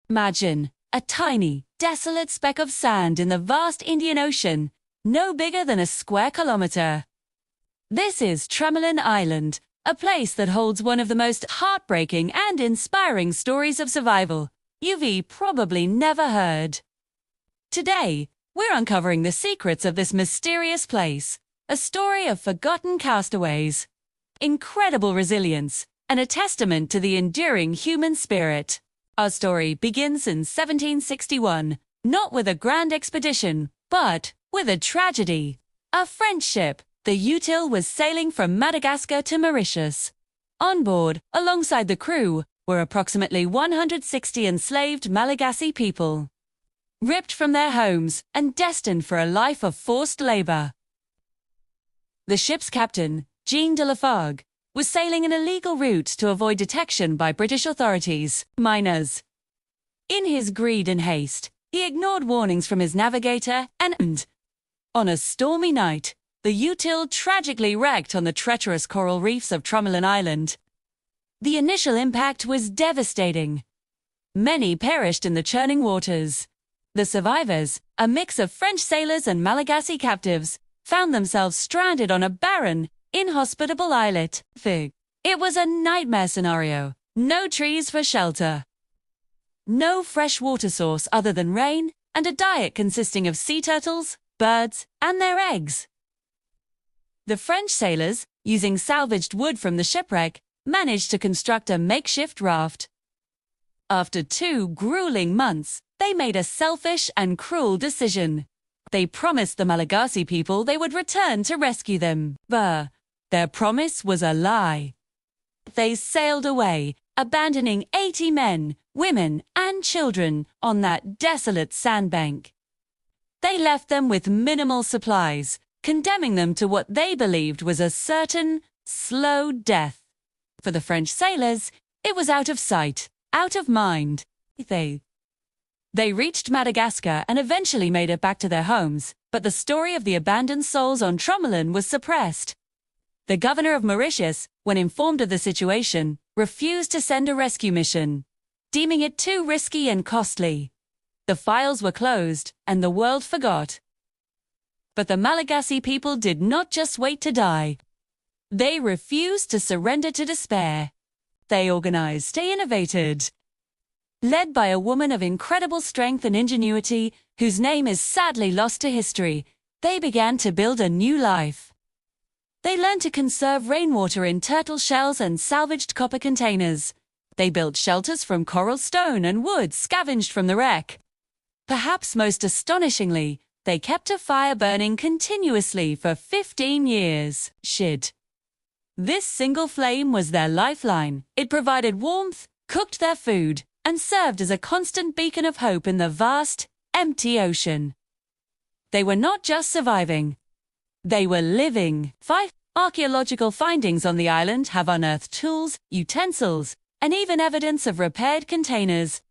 Imagine a tiny, desolate speck of sand in the vast Indian Ocean, no bigger than a square kilometer. This is Tromelin Island, a place that holds one of the most heartbreaking and inspiring stories of survival you've probably never heard. Today, we're uncovering the secrets of this mysterious place, a story of forgotten castaways, incredible resilience, and a testament to the enduring human spirit. Our story begins in 1761, not with a grand expedition, but with a tragedy. A French ship, the Untold, was sailing from Madagascar to Mauritius. On board, alongside the crew, were approximately 160 enslaved Malagasy people, ripped from their homes and destined for a life of forced labor. The ship's captain, Jean de Lafargue, was sailing an illegal route to avoid detection by British authorities, miners. In his greed and haste, he ignored warnings from his navigator and, on a stormy night, the Untold tragically wrecked on the treacherous coral reefs of Tromelin Island. The initial impact was devastating. Many perished in the churning waters. The survivors, a mix of French sailors and Malagasy captives, found themselves stranded on a barren, inhospitable islet. It was a nightmare scenario. No trees for shelter, no fresh water source other than rain, and a diet consisting of sea turtles, birds, and their eggs. The French sailors, using salvaged wood from the shipwreck, managed to construct a makeshift raft. After 2 grueling months, they made a selfish and cruel decision. They promised the Malagasy people they would return to rescue them, but their promise was a lie. They sailed away, abandoning 80 men, women, and children on that desolate sandbank. They left them with minimal supplies, condemning them to what they believed was a certain, slow death. For the French sailors, it was out of sight, out of mind. They reached Madagascar and eventually made it back to their homes, but the story of the abandoned souls on Tromelin was suppressed. The governor of Mauritius, when informed of the situation, refused to send a rescue mission, deeming it too risky and costly. The files were closed, and the world forgot. But the Malagasy people did not just wait to die. They refused to surrender to despair. They organized, they innovated. Led by a woman of incredible strength and ingenuity, whose name is sadly lost to history, they began to build a new life. They learned to conserve rainwater in turtle shells and salvaged copper containers. They built shelters from coral stone and wood scavenged from the wreck. Perhaps most astonishingly, they kept a fire burning continuously for 15 years. This single flame was their lifeline. It provided warmth, cooked their food, and served as a constant beacon of hope in the vast, empty ocean. They were not just surviving. They were living. 5 archaeological findings on the island have unearthed tools, utensils, and even evidence of repaired containers,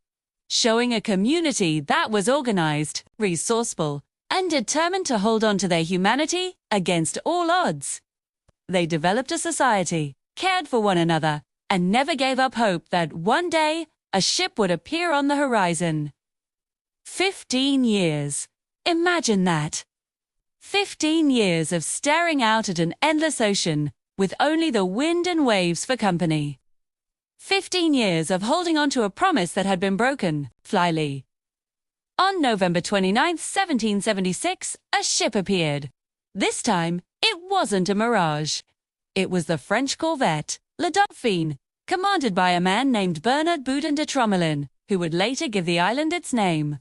showing a community that was organized, resourceful, and determined to hold on to their humanity against all odds. They developed a society, cared for one another, and never gave up hope that one day a ship would appear on the horizon. 15 years. Imagine that. 15 years of staring out at an endless ocean, with only the wind and waves for company. 15 years of holding on to a promise that had been broken. Flyleaf. On November 29, 1776, a ship appeared. This time, it wasn't a mirage. It was the French corvette, La Dauphine, commanded by a man named Bernard Boudin de Tromelin, who would later give the island its name.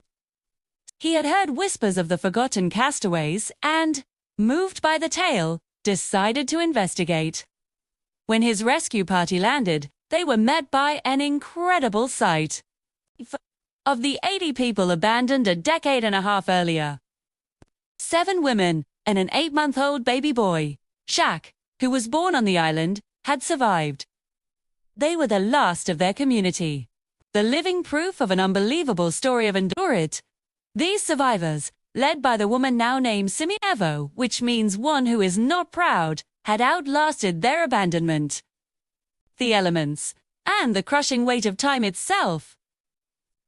He had heard whispers of the forgotten castaways and, moved by the tale, decided to investigate. When his rescue party landed, they were met by an incredible sight. Of the 80 people abandoned a decade and a half earlier, 7 women and an 8-month-old baby boy, Jacques, who was born on the island, had survived. They were the last of their community, the living proof of an unbelievable story of endurance. These survivors, led by the woman now named Simi Evo, which means one who is not proud, had outlasted their abandonment, the elements, and the crushing weight of time itself.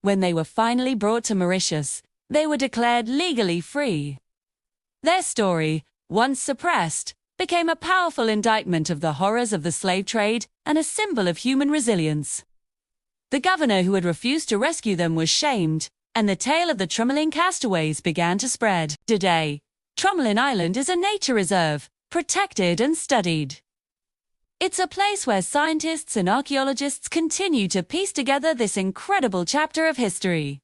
When they were finally brought to Mauritius, they were declared legally free. Their story, once suppressed, became a powerful indictment of the horrors of the slave trade and a symbol of human resilience. The governor who had refused to rescue them was shamed, and the tale of the Tromelin castaways began to spread. Today, Tromelin Island is a nature reserve, protected and studied. It's a place where scientists and archaeologists continue to piece together this incredible chapter of history.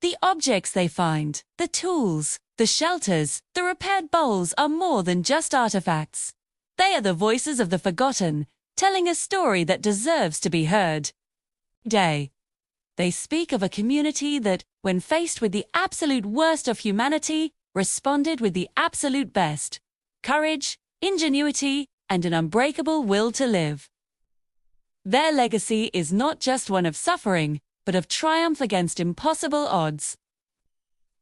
The objects they find, the tools, the shelters, the repaired bowls are more than just artifacts. They are the voices of the forgotten, telling a story that deserves to be heard. They speak of a community that, when faced with the absolute worst of humanity, responded with the absolute best: courage, ingenuity, and an unbreakable will to live. Their legacy is not just one of suffering, but of triumph against impossible odds.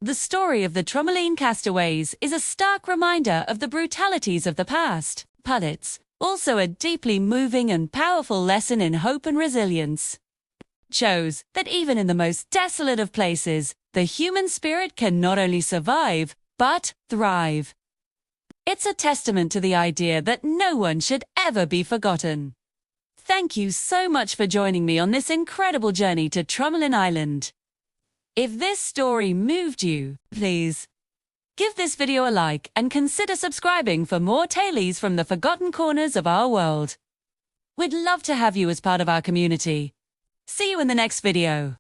The story of the Tromelin castaways is a stark reminder of the brutalities of the past, but it's also a deeply moving and powerful lesson in hope and resilience. Shows that even in the most desolate of places, the human spirit can not only survive, but thrive. It's a testament to the idea that no one should ever be forgotten. Thank you so much for joining me on this incredible journey to Tromelin Island. If this story moved you, please give this video a like and consider subscribing for more tales from the forgotten corners of our world. We'd love to have you as part of our community. See you in the next video.